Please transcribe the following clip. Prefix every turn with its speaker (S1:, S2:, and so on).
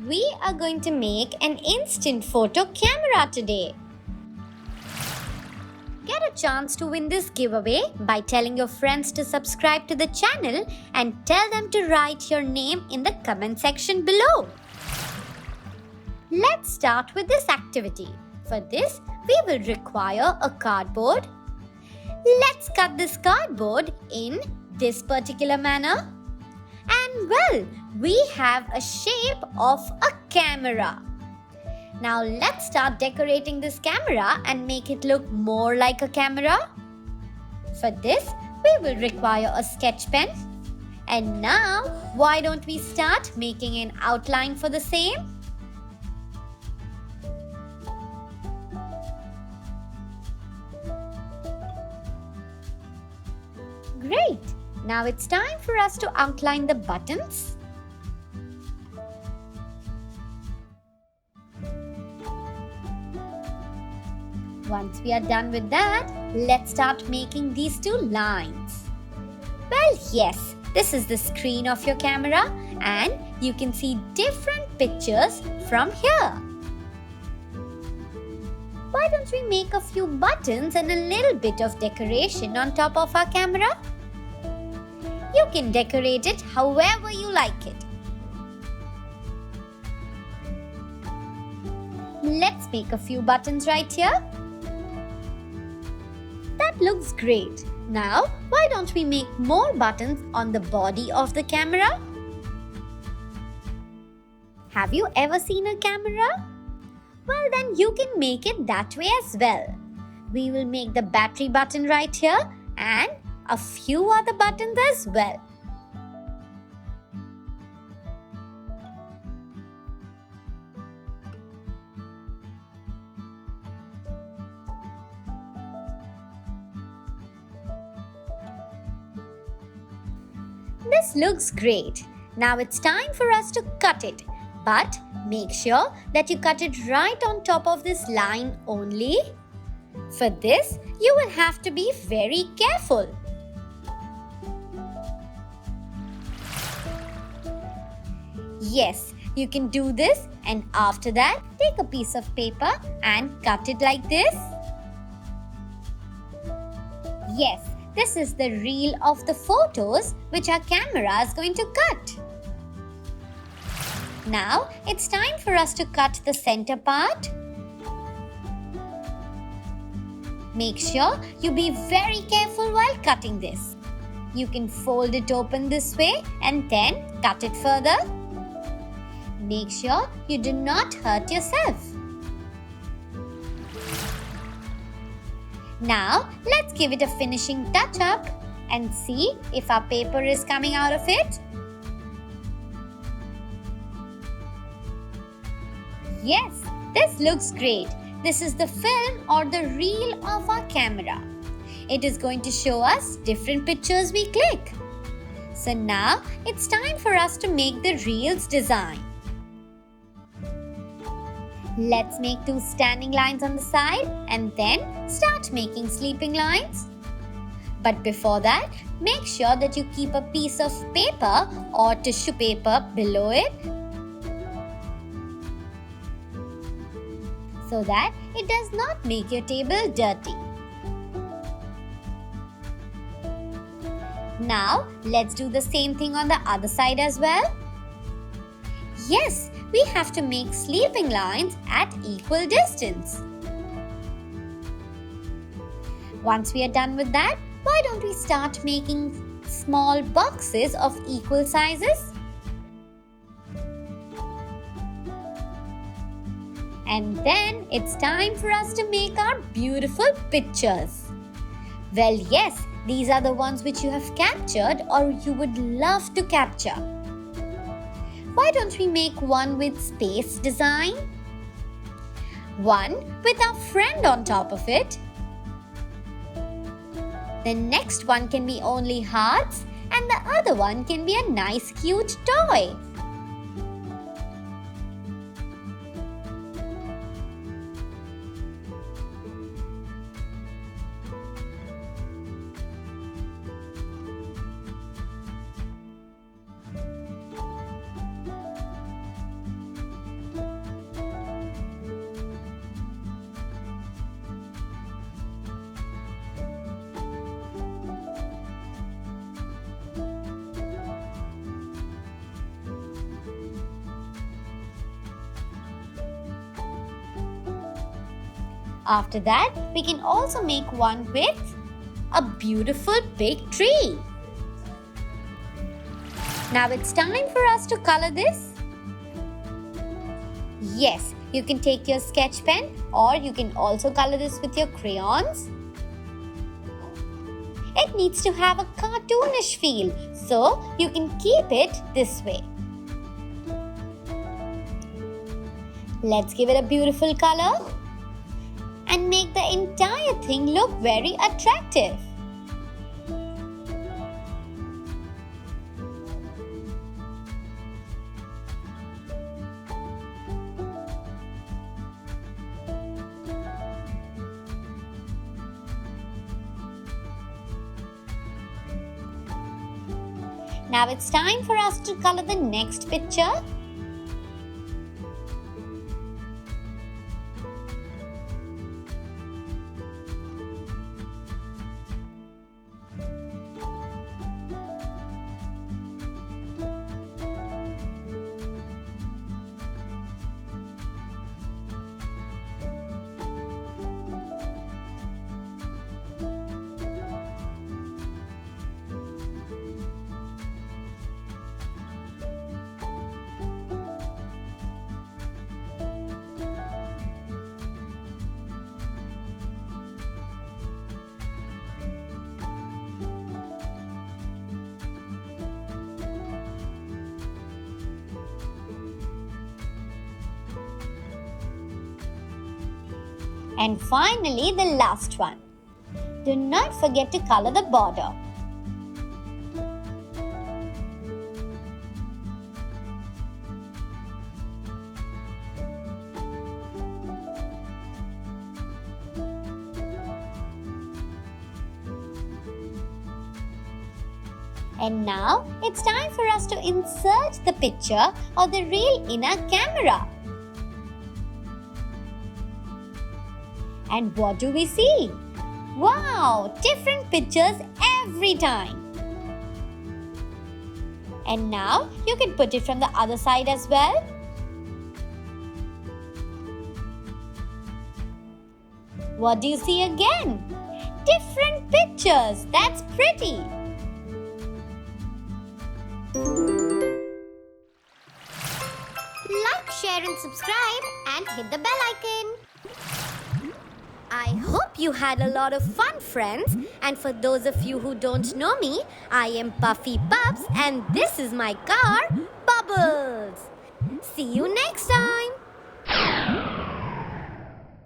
S1: we are going to make an instant photo camera today. Get a chance to win this giveaway by telling your friends to subscribe to the channel and tell them to write your name in the comment section below. Let's start with this activity. For this, we will require a cardboard. Let's cut this cardboard in this particular manner. And well, we have a shape of a camera. Now let's start decorating this camera and make it look more like a camera. For this, we will require a sketch pen. And now, why don't we start making an outline for the same? Great! Now it's time for us to outline the buttons. Once we are done with that, let's start making these two lines. Well, yes, this is the screen of your camera and you can see different pictures from here. Why don't we make a few buttons and a little bit of decoration on top of our camera? You can decorate it however you like it. Let's make a few buttons right here. That looks great. Now, why don't we make more buttons on the body of the camera? Have you ever seen a camera? Well, then you can make it that way as well. We will make the battery button right here and a few other buttons as well. This looks great. Now it's time for us to cut it. But make sure that you cut it right on top of this line only. For this, you will have to be very careful. Yes, you can do this, and after that, take a piece of paper and cut it like this. Yes, this is the reel of the photos which our camera is going to cut. Now, it's time for us to cut the center part. Make sure you be very careful while cutting this. You can fold it open this way and then cut it further. Make sure you do not hurt yourself. Now, let's give it a finishing touch up and see if our paper is coming out of it. Yes, this looks great. This is the film or the reel of our camera. It is going to show us different pictures we click. So now, it's time for us to make the reel's design. Let's make two standing lines on the side and then start making sleeping lines. But before that, make sure that you keep a piece of paper or tissue paper below it so that it does not make your table dirty. Now, let's do the same thing on the other side as well. Yes, we have to make sleeping lines at equal distance. Once we are done with that, why don't we start making small boxes of equal sizes? And then it's time for us to make our beautiful pictures. Well, yes, these are the ones which you have captured or you would love to capture. Why don't we make one with space design? One with our friend on top of it. The next one can be only hearts and the other one can be a nice cute toy. After that, we can also make one with a beautiful big tree. Now it's time for us to color this. Yes, you can take your sketch pen or you can also color this with your crayons. It needs to have a cartoonish feel, so you can keep it this way. Let's give it a beautiful color and make the entire thing look very attractive. Now it's time for us to color the next picture. And finally, the last one. Do not forget to color the border. And now, it's time for us to insert the picture or the reel in our camera. And what do we see? Wow! Different pictures every time. And now you can put it from the other side as well. What do you see again? Different pictures. That's pretty.
S2: Like, share and subscribe and hit the bell icon.
S1: I hope you had a lot of fun, friends. And for those of you who don't know me, I am Puffy Pups and this is my car, Bubbles. See you next time.